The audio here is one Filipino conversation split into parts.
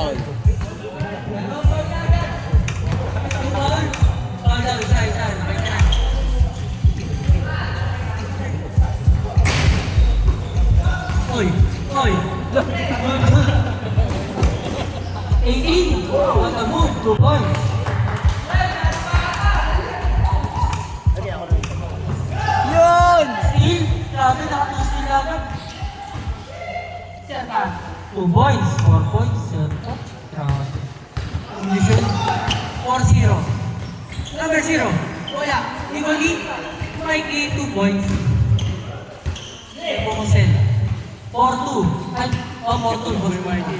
Foul. Oy! Oy! 18! What a move! 2 points! Yun! Steal! Grabe, nakapag-steal agad. 2 points! 4 points! Grabe. Condition 4-0. Number 0. Wala. Equally, Mikey 2 points. Pukusin. 4-2. Ay, 4-2. Mikey.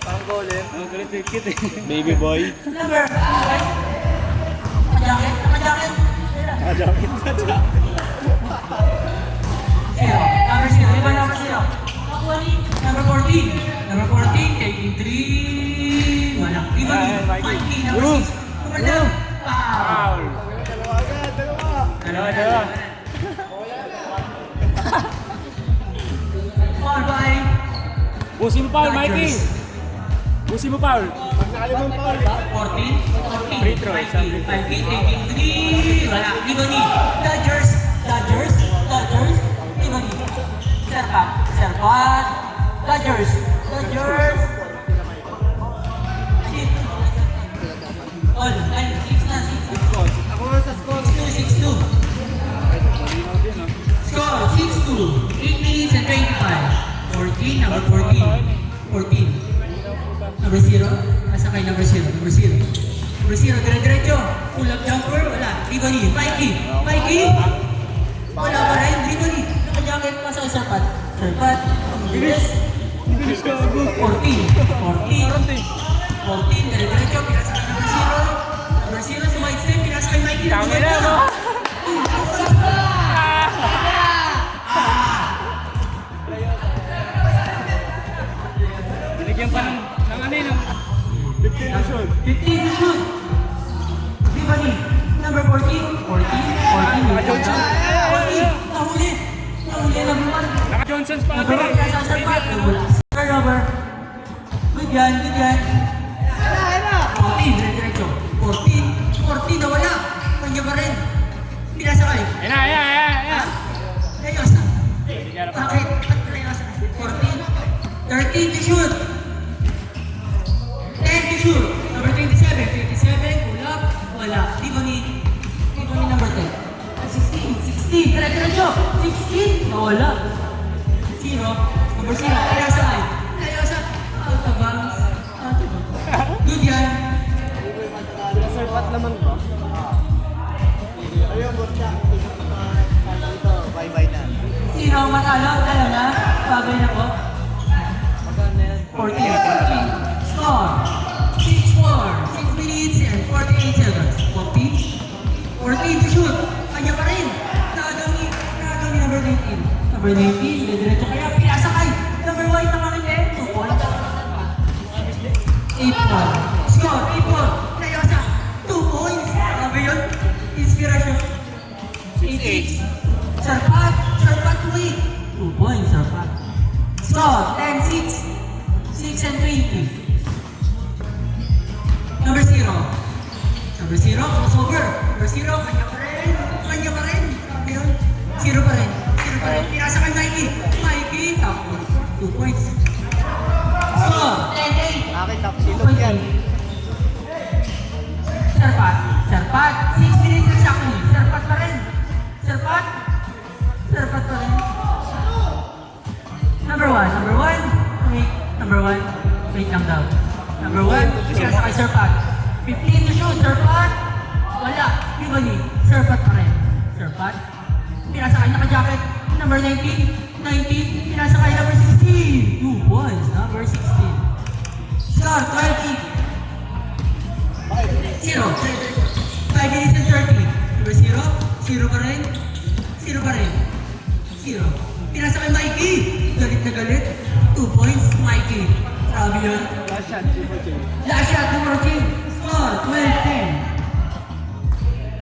Parang goal eh. Ang galit kit eh. Baby boy. Number 5. Nakajakit. Nakajakit. Nakajakit. Zero. Number 0. Iba number 0. Number 14. Number 14. Taking 3. Wala. Iba Mikey. Number 6. Number 2. Foul. Dalawa. Foul by Busin mo foul, Mikey. Busin mo foul. 14. Free throw. Mikey taking 3. Wala. Ibani. Dodgers. Ibani. Serpa. Dodgers. All. 6 na. 6. Ako sa score. 6-2. Score 6-2. 8 minutes and 25. 14. Number 14. Number 0. Asa kay number 0? Number 0. Dire-diretso. Pull up jumper. Wala. Ibani. Mikey. Wala pa rin. Ibani. Nakajakit pa sa Serpat. Bilis. 14. Dire-diretso. Pinasa kay number 0. Number 0 sa white step. Pinasa kay Mikey. Tama na, no? Binigyan pa ng ano yun, 15 na shoot. 15 to shoot. Ibani. Number 14. 14. Naka-Johnson. 14. Nahuli. Number 1. Naka-Johnson's pa. Number 1. Nasa Serpat. Turnover. Good yan. 14. Dire-diretso. 14 na wala. Kanya pa rin. Pinasa kayo. Ayan. Layosa. Bakit? Ba't layosa? 14. 13 to shoot. 10 to shoot. Number 27. Pull up. Wala. Ibani number 10. 16. Dire-diretso. 16. Nawala. 0. Number 0. Pinasa kayo. Layosa. Out of bounds. Good yan. Serpat naman ba? Ayun, botcha. Ito, bye-bye na. Sino ang matalo? Alam na? Bagay na po. 14. Score. 6-4. 6 minutes and 48 seconds. 14 to shoot. Kanya pa rin. Nakagami number 19. Number 19. Diretso kaya. Pinasa kay. Number 1 na kami eh. 2 points. 8-1. Score. 8-1. Layosa. 2 points. Sabi yun. Inspiration. 8-6. Serpat 2 points. Serpat. Score. 10-6. 6 and 20. Number 0. Crossover. Number 0. Kanya pa rin. Sabi yun. 0 pa rin. Pinasa kay Mikey. Tapos 2 points. Score. 10-8. Akin, tapos silog yan. Serpat. 6 minutes exactly. Serpat pa rin. Number 1. Wait lang daw. Number 1. Siya sa kay Serpat. 15 to shoot. Serpat. Wala. Ibani. Serpat pa rin. Pinasa kay naka-jacket. Number 19. Pinasa kay number 16. 2 points. Number 16. Score 20. 0. 5 minutes and 30. Number 0 pa rin. 0. Pinasa kay Mikey. Galit na galit. 2 points. Mikey. Grabe yun. Last shot, Last shot, number 10. Score 12-10.